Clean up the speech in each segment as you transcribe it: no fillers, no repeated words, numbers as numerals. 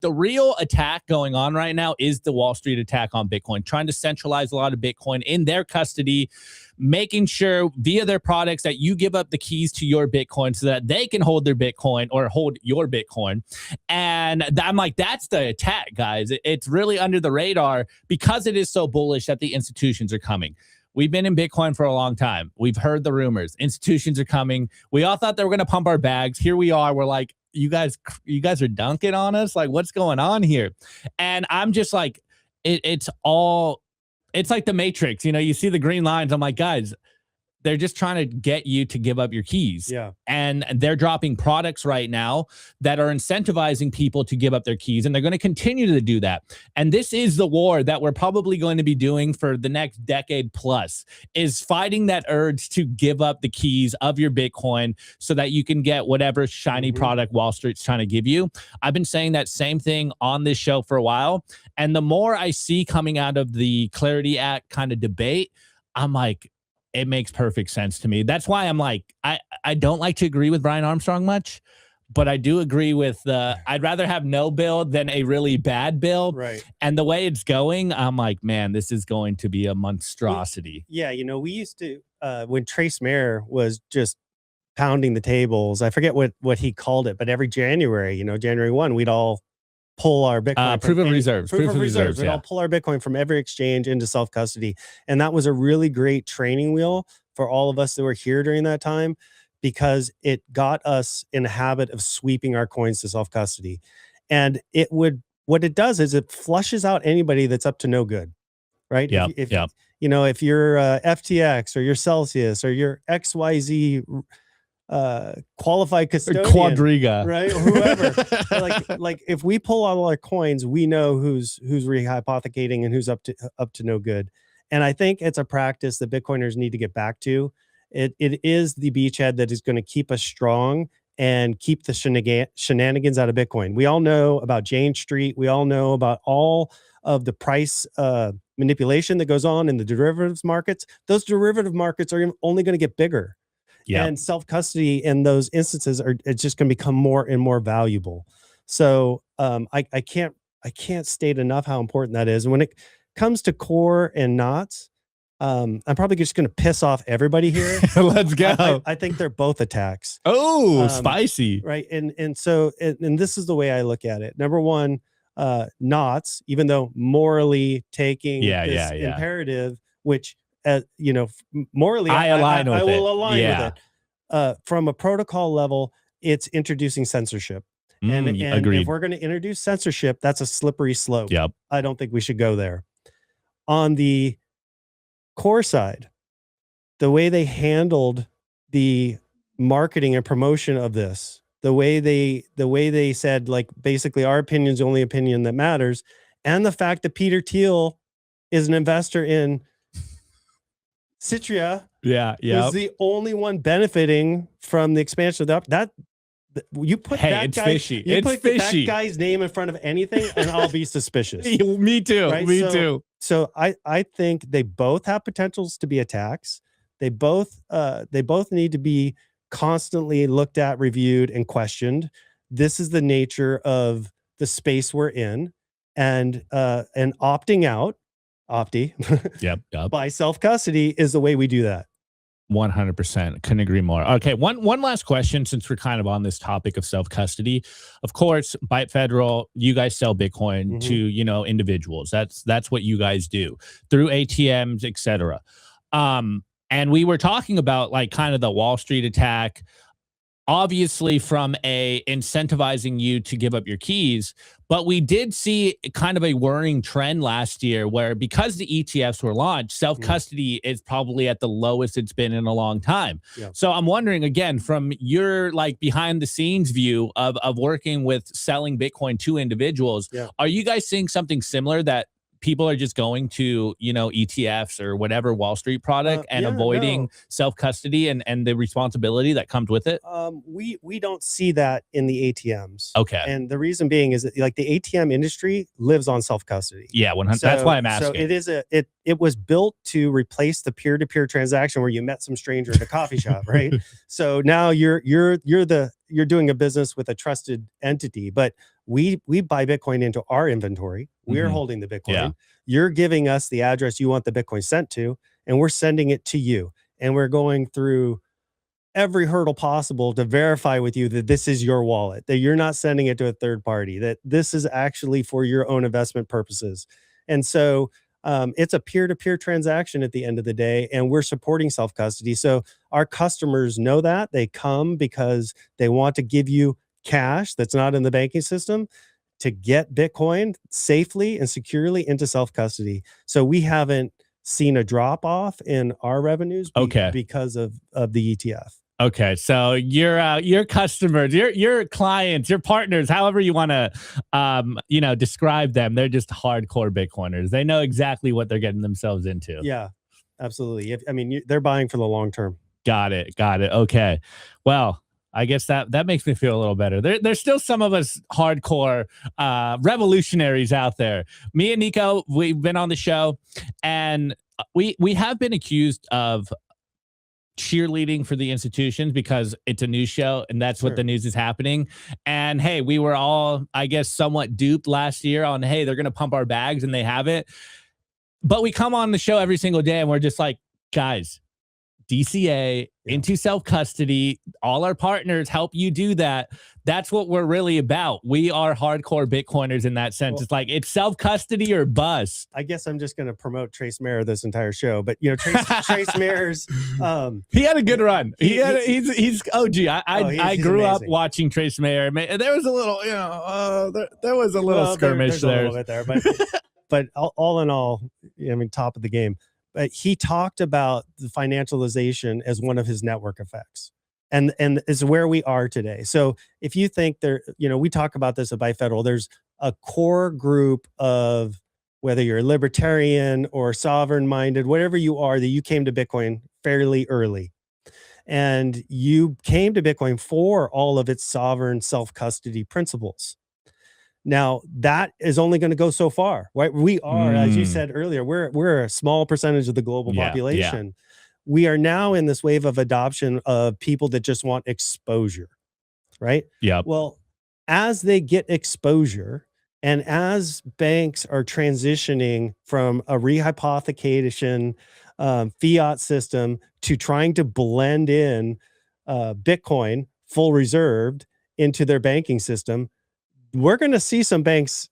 the real attack going on right now is the Wall Street attack on Bitcoin, trying to centralize a lot of Bitcoin in their custody, making sure via their products that you give up the keys to your Bitcoin so that they can hold their Bitcoin or hold your Bitcoin. And I'm like, that's the attack, guys. It's really under the radar because it is so bullish that the institutions are coming. We've been in Bitcoin for a long time. We've heard the rumors. Institutions are coming. We all thought they were going to pump our bags. Here we are. We're like, you guys are dunking on us. Like, what's going on here? And I'm just like, it's like the Matrix. You know, you see the green lines. I'm like, guys, they're just trying to get you to give up your keys. Yeah. And they're dropping products right now that are incentivizing people to give up their keys. And they're going to continue to do that. And this is the war that we're probably going to be doing for the next decade plus, is fighting that urge to give up the keys of your Bitcoin so that you can get whatever shiny product Wall Street's trying to give you. I've been saying that same thing on this show for a while. And the more I see coming out of the Clarity Act kind of debate, I'm like, it makes perfect sense to me. That's why I'm like, I don't like to agree with Brian Armstrong much, but I do agree with I'd rather have no bill than a really bad bill. Right. And the way it's going, I'm like, man, this is going to be a monstrosity. Yeah. You know, we used to, when Trace Mayer was just pounding the tables, I forget what he called it, but every January, you know, January 1, we'd all pull our Bitcoin. Proof of reserves. Proof of reserves. We'd all pull our Bitcoin from every exchange into self-custody. And that was a really great training wheel for all of us that were here during that time, because it got us in a habit of sweeping our coins to self-custody. And what it does is it flushes out anybody that's up to no good, right? Yeah. You know, if you're FTX or you're Celsius or you're XYZ qualified custodian, or Quadriga, right, or whoever, like if we pull all our coins, we know who's rehypothecating and who's up to no good. And I think it's a practice that Bitcoiners need to get back to. It is the beachhead that is going to keep us strong and keep the shenanigans out of Bitcoin. We all know about Jane Street. We all know about all of the price manipulation that goes on in the derivatives markets. Those derivative markets are only going to get bigger. Yeah. And self-custody in those instances it's just going to become more and more valuable. So I can't state enough how important that is. And when it comes to core and knots, I'm probably just going to piss off everybody here. Let's go. I think they're both attacks. Oh, spicy. Right. And so this is the way I look at it. Number one, knots, even though morally taking this imperative, which you know, morally, I will align with it. From a protocol level, it's introducing censorship. And agreed. If we're going to introduce censorship, that's a slippery slope. Yep. I don't think we should go there. On the core side, the way they handled the marketing and promotion of this, the way they said, like, basically our opinion is the only opinion that matters, and the fact that Peter Thiel is an investor in Citria, is the only one benefiting from the expansion of that. You put that guy, fishy. That guy's name in front of anything, and I'll be suspicious. Me too. Right? Me too. So I think they both have potentials to be attacks. They both need to be constantly looked at, reviewed, and questioned. This is the nature of the space we're in, and opting out. Yep. By self-custody is the way we do that. 100%. Couldn't agree more. Okay, one last question, since we're kind of on this topic of self-custody. Of course, Byte Federal, you guys sell Bitcoin to, you know, individuals. That's what you guys do through ATMs, etc. And we were talking about, like, kind of the Wall Street attack, obviously from a incentivizing you to give up your keys. But we did see kind of a worrying trend last year where, because the ETFs were launched, self-custody is probably at the lowest it's been in a long time. Yeah. So I'm wondering, again, from your, like, behind the scenes view of working with selling Bitcoin to individuals, are you guys seeing something similar, that people are just going to, you know, ETFs or whatever Wall Street product and avoiding self-custody and the responsibility that comes with it? We don't see that in the ATMs. Okay. And the reason being is that, like, the ATM industry lives on self-custody. Yeah, 100. That's why I'm asking. So it was built to replace the peer-to-peer transaction where you met some stranger at a coffee shop, right? So now you're doing a business with a trusted entity. But we buy Bitcoin into our inventory. We're holding the Bitcoin. Yeah. You're giving us the address you want the Bitcoin sent to, and we're sending it to you. And we're going through every hurdle possible to verify with you that this is your wallet, that you're not sending it to a third party, that this is actually for your own investment purposes. And so it's a peer-to-peer transaction at the end of the day, and we're supporting self-custody. So our customers know that. They come because they want to give you cash that's not in the banking system to get Bitcoin safely and securely into self-custody. So we haven't seen a drop off in our revenues because of the ETF. Okay, so your customers, your clients, your partners, however you want to describe them, they're just hardcore Bitcoiners. They know exactly what they're getting themselves into. Yeah, absolutely. They're buying for the long term. Got it. Okay. Well, I guess that makes me feel a little better. There's still some of us hardcore revolutionaries out there. Me and Nico, we've been on the show, and we have been accused of cheerleading for the institutions because it's a news show and that's what the news is happening. And hey, we were all, I guess, somewhat duped last year on, hey, they're going to pump our bags, and they haven't. But we come on the show every single day and we're just like, guys, DCA into self-custody, all our partners help you do that. That's what we're really about. We are hardcore Bitcoiners in that sense. Well, it's like, it's self-custody or bust. I guess I'm just going to promote Trace Mayer this entire show, but Trace Mayer's he had a good run. He's OG. I grew up watching Trace Mayer. There was a little, there was a little skirmish there. A little bit there, but all in all, top of the game. But he talked about the financialization as one of his network effects, and is where we are today. So if you think we talk about this at Byte Federal, there's a core group of, whether you're libertarian or sovereign minded, whatever you are, that you came to Bitcoin fairly early, and you came to Bitcoin for all of its sovereign self-custody principles. Now, that is only going to go so far, right? We are, as you said earlier, we're a small percentage of the global population. Yeah. We are now in this wave of adoption of people that just want exposure, right? Yeah. Well, as they get exposure, and as banks are transitioning from a rehypothecation fiat system to trying to blend in Bitcoin full reserved into their banking system, we're going to see some banks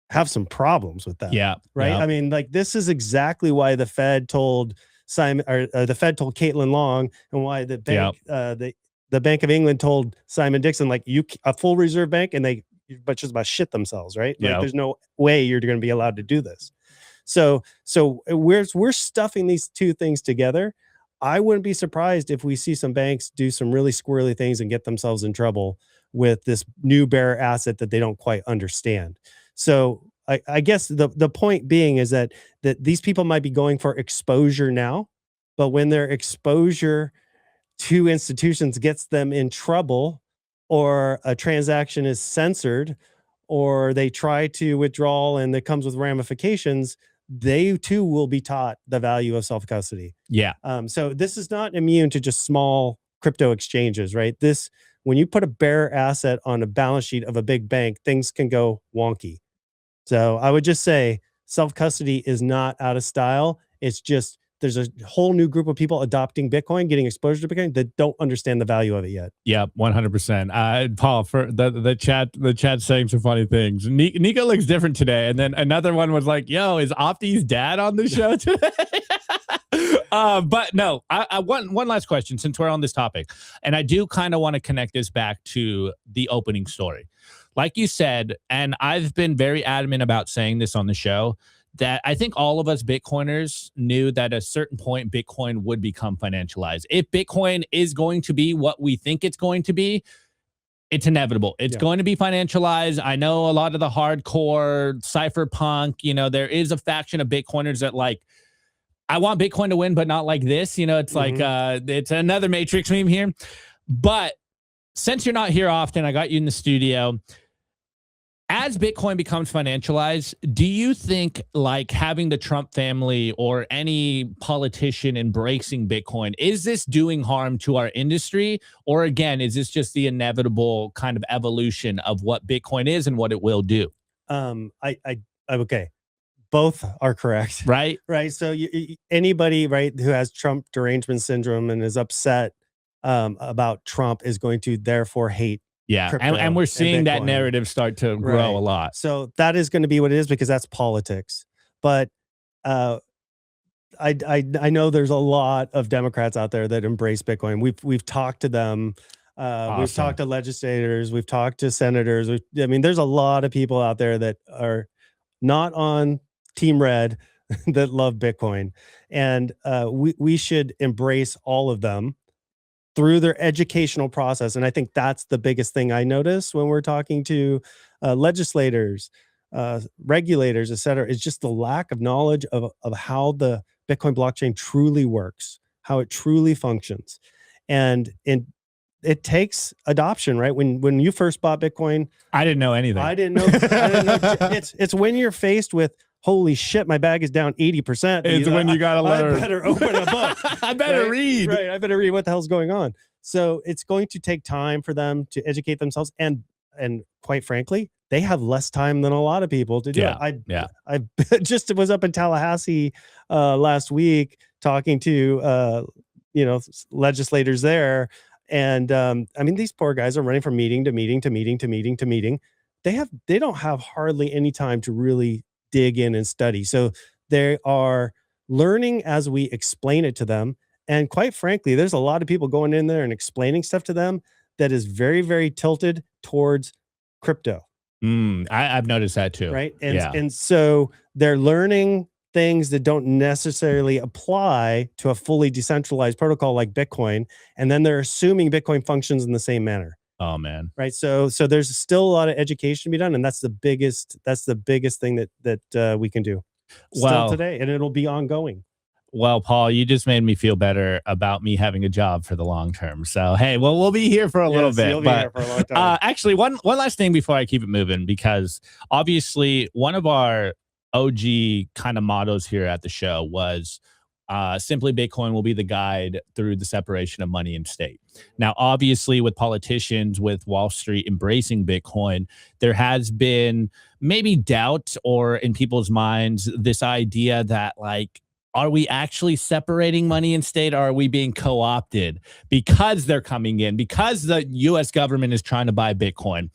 have some problems with that. Yeah. Right. Yeah. This is exactly why the Fed told Simon, or the Fed told Caitlin Long, and why the bank, the Bank of England told Simon Dixon, a full reserve bank, and they just about shit themselves. Right. Yeah. There's no way you're going to be allowed to do this. So we're stuffing these two things together. I wouldn't be surprised if we see some banks do some really squirrely things and get themselves in trouble with this new bearer asset that they don't quite understand. So I guess the point being is that these people might be going for exposure now, but when their exposure to institutions gets them in trouble, or a transaction is censored, or they try to withdraw and it comes with ramifications, they too will be taught the value of self-custody. Yeah. So this is not immune to just small crypto exchanges, right? When you put a bearer asset on a balance sheet of a big bank, things can go wonky. So I would just say self-custody is not out of style. It's just there's a whole new group of people adopting Bitcoin, getting exposure to Bitcoin, that don't understand the value of it yet. Yeah, 100%. Paul, for the chat saying some funny things. Nico looks different today, and then another one was like, "Yo, is Opti's dad on the show today?" But no, I one last question since we're on this topic, and I do kind of want to connect this back to the opening story. Like you said, and I've been very adamant about saying this on the show, that I think all of us Bitcoiners knew that at a certain point, Bitcoin would become financialized. If Bitcoin is going to be what we think it's going to be, it's inevitable. It's going to be financialized. I know a lot of the hardcore cypherpunk, there is a faction of Bitcoiners that I want Bitcoin to win, but not like this. It's like, it's another Matrix meme here. But since you're not here often, I got you in the studio. As Bitcoin becomes financialized, do you think like having the Trump family or any politician embracing Bitcoin, is this doing harm to our industry? Or again, is this just the inevitable kind of evolution of what Bitcoin is and what it will do? Okay. Both are correct. Right? Right. So anybody, right, who has Trump derangement syndrome and is upset about Trump is going to therefore hate Yeah. crypto And we're seeing that Bitcoin. narrative start to grow a lot. So that is going to be what it is because that's politics. But uh, I know there's a lot of Democrats out there that embrace Bitcoin. We've talked to them. We've talked to legislators. We've talked to senators. I mean, there's a lot of people out there that are not on Team Red that love Bitcoin, and we should embrace all of them through their educational process. And I think that's the biggest thing I notice when we're talking to legislators, regulators, et cetera, is just the lack of knowledge of how the Bitcoin blockchain truly works, how it truly functions. And it takes adoption, right? When you first bought Bitcoin, I didn't know anything. I didn't know. It's when you're faced with, holy shit, my bag is down 80%. It's when you gotta learn. I better open a book. I better read. Right. I better read what the hell's going on. So it's going to take time for them to educate themselves. And quite frankly, they have less time than a lot of people to do it. I just was up in Tallahassee last week talking to legislators there. And I mean, these poor guys are running from meeting to meeting to meeting to meeting to meeting. They don't have hardly any time to really dig in and study. So they are learning as we explain it to them. And quite frankly, there's a lot of people going in there and explaining stuff to them that is very, very tilted towards crypto. I've noticed that too. Right. And so they're learning things that don't necessarily apply to a fully decentralized protocol like Bitcoin. And then they're assuming Bitcoin functions in the same manner. Oh man. Right. So there's still a lot of education to be done. And that's the biggest thing that we can do still today. And it'll be ongoing. Well, Paul, you just made me feel better about me having a job for the long term. So, hey, well, we'll be here for a little bit. You'll be here for a long time. Actually, one last thing before I keep it moving, because obviously one of our OG kind of mottos here at the show was simply Bitcoin will be the guide through the separation of money and state. Now, obviously, with politicians, with Wall Street embracing Bitcoin, there has been maybe doubt or in people's minds this idea that like, are we actually separating money and state, or are we being co-opted because they're coming in, because the US government is trying to buy Bitcoin?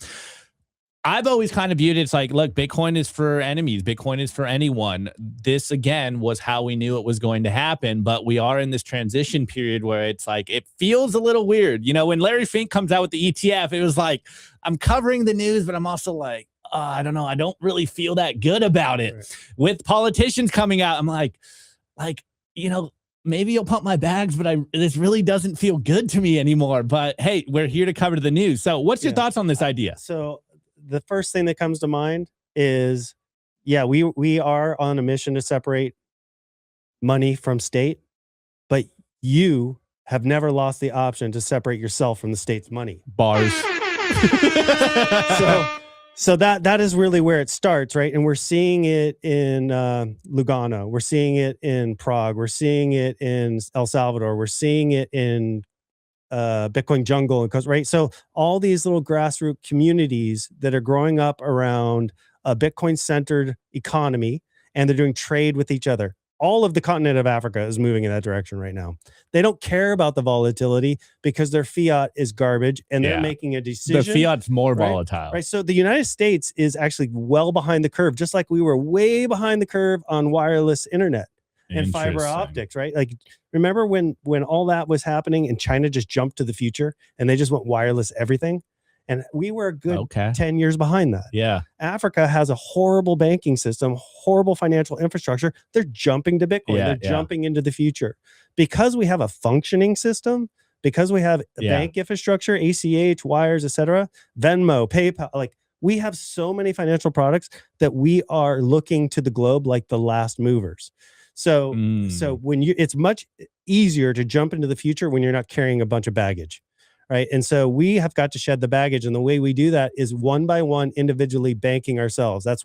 I've always kind of viewed it's like, look, Bitcoin is for enemies. Bitcoin is for anyone. This, again, was how we knew it was going to happen. But we are in this transition period where it's like, it feels a little weird. You know, when Larry Fink comes out with the ETF, it was like, I'm covering the news, but I'm also like, I don't know. I don't really feel that good about it. Right. With politicians coming out, I'm like, you know, maybe you'll pump my bags, but this really doesn't feel good to me anymore. But hey, we're here to cover the news. So what's your thoughts on this idea? So the first thing that comes to mind is, we are on a mission to separate money from state, but you have never lost the option to separate yourself from the state's money. Bars. So that is really where it starts, right? And we're seeing it in Lugano. We're seeing it in Prague. We're seeing it in El Salvador. We're seeing it in Bitcoin Jungle, right? So all these little grassroots communities that are growing up around a Bitcoin-centered economy, and they're doing trade with each other. All of the continent of Africa is moving in that direction right now. They don't care about the volatility because their fiat is garbage, and they're making a decision. The fiat's more volatile. Right. So the United States is actually well behind the curve, just like we were way behind the curve on wireless internet and fiber optics, right? Like, remember when all that was happening and China just jumped to the future and they just went wireless everything? And we were a good 10 years behind that. Yeah. Africa has a horrible banking system, horrible financial infrastructure. They're jumping to Bitcoin. They're jumping into the future. Because we have a functioning system, because we have bank infrastructure, ACH, wires, etc., Venmo, PayPal, like we have so many financial products that we are looking to the globe like the last movers. So when it's much easier to jump into the future when you're not carrying a bunch of baggage. right? And so we have got to shed the baggage. And the way we do that is one by one, individually banking ourselves. That's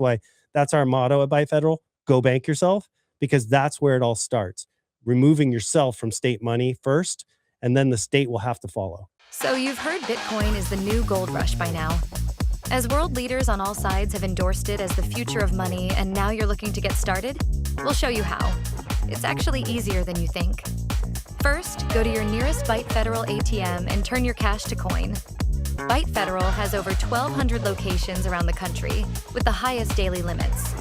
our motto at Byte Federal: go bank yourself, because that's where it all starts. Removing yourself from state money first, and then the state will have to follow. So you've heard Bitcoin is the new gold rush by now. As world leaders on all sides have endorsed it as the future of money, and now you're looking to get started, we'll show you how. It's actually easier than you think. First, go to your nearest Byte Federal ATM and turn your cash to coin. Byte Federal has over 1,200 locations around the country with the highest daily limits.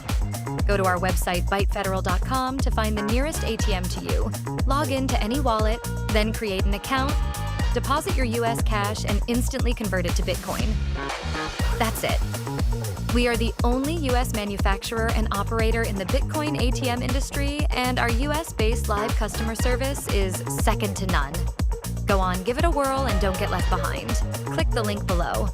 Go to our website, bytefederal.com, to find the nearest ATM to you. Log in to any wallet, then create an account, deposit your US cash, and instantly convert it to Bitcoin. That's it. We are the only US manufacturer and operator in the Bitcoin ATM industry, and our US-based live customer service is second to none. Go on, give it a whirl, and don't get left behind. Click the link below.